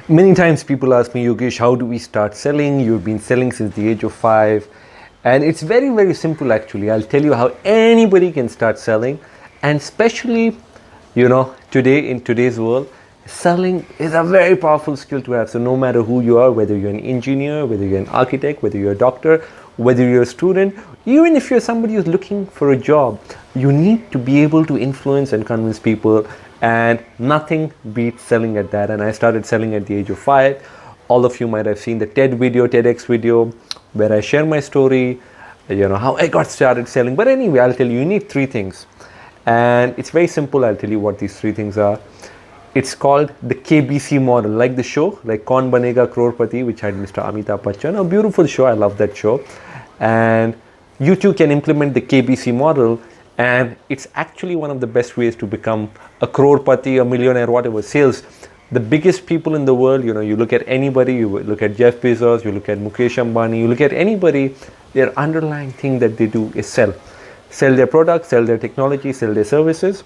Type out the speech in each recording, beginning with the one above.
Many times people ask me, Yogesh, how do we start selling? You've been selling since the age of 5. And it's very, very simple actually. I'll tell you how anybody can start selling. And especially, today, in today's world, selling is a very powerful skill to have. So no matter who you are, whether you're an engineer, whether you're an architect, whether you're a doctor, whether you're a student, even if you're somebody who's looking for a job, you need to be able to influence and convince people, and nothing beats selling at that. And I started selling at the age of 5. All of you might have seen the TEDx video where I share my story, how I got started selling. But anyway, I'll tell you, you need 3 things. And it's very simple. I'll tell you what these 3 things are. It's called the KBC model, like the show, like Kaun Banega Crorepati, which had Mr. Amitabh Bachchan. A beautiful show. I love that show. And you too can implement the KBC model. And it's actually one of the best ways to become a crorepati, a millionaire, whatever, sales. The biggest people in the world, you look at anybody, you look at Jeff Bezos, you look at Mukesh Ambani, you look at anybody, their underlying thing that they do is sell. Sell their products, sell their technology, sell their services.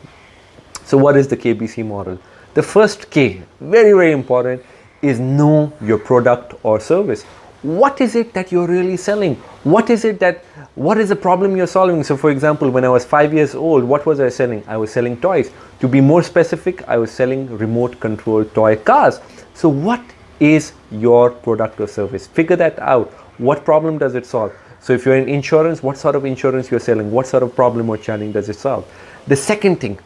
So what is the KBC model? The first K, very, very important, is know your product or service. What is it that you're really selling? What is the problem you're solving? So for example, when I was 5 years old, what was I selling? I was selling toys. To be more specific, I was selling remote control toy cars. So what is your product or service? Figure that out. What problem does it solve? So if you're in insurance, what sort of insurance you're selling? What sort of problem or challenge does it solve? The second thing,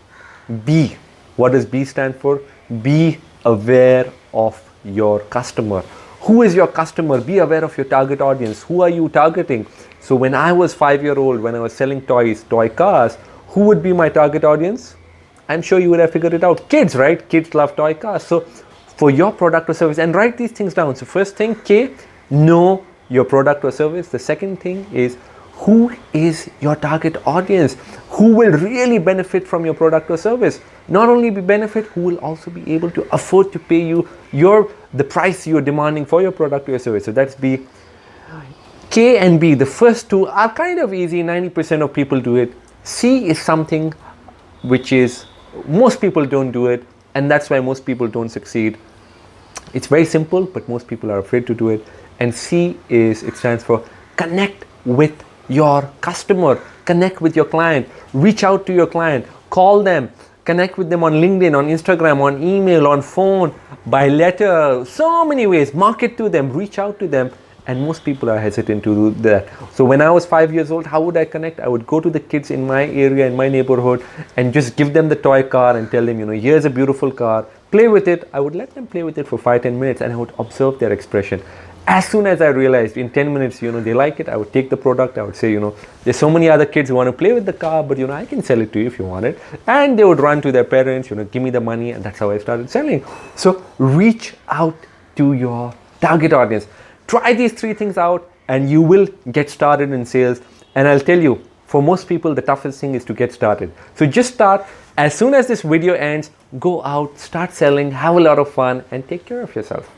B. What does B stand for? Be aware of your customer. Who is your customer? Be aware of your target audience. Who are you targeting? So when I was 5-year-old, when I was selling toys, toy cars, who would be my target audience? I'm sure you would have figured it out. Kids, right? Kids love toy cars. So for your product or service, and write these things down. So first thing, K, know your product or service. The second thing is, who is your target audience? Who will really benefit from your product or service? Not only be benefit, who will also be able to afford to pay you the price you're demanding for your product or your service. So that's B. K and B, the first 2 are kind of easy. 90% of people do it. C is something which is, most people don't do it, and that's why most people don't succeed. It's very simple, but most people are afraid to do it. And C it stands for connect with your customer, connect with your client, reach out to your client, call them, connect with them on LinkedIn, on Instagram, on email, on phone, by letter, so many ways. Market to them, reach out to them. And most people are hesitant to do that. So when I was 5 years old, how would I connect? I would go to the kids in my area, in my neighborhood, and just give them the toy car and tell them, here's a beautiful car, play with it. I would let them play with it for 5-10 minutes, and I would observe their expression. As soon as I realized in 10 minutes, they like it, I would take the product. I would say, there's so many other kids who want to play with the car, but I can sell it to you if you want it. And they would run to their parents, give me the money, and that's how I started selling. So reach out to your target audience. Try these 3 things out, and you will get started in sales. And I'll tell you, for most people, the toughest thing is to get started. So just start. As soon as this video ends, go out, start selling, have a lot of fun, and take care of yourself.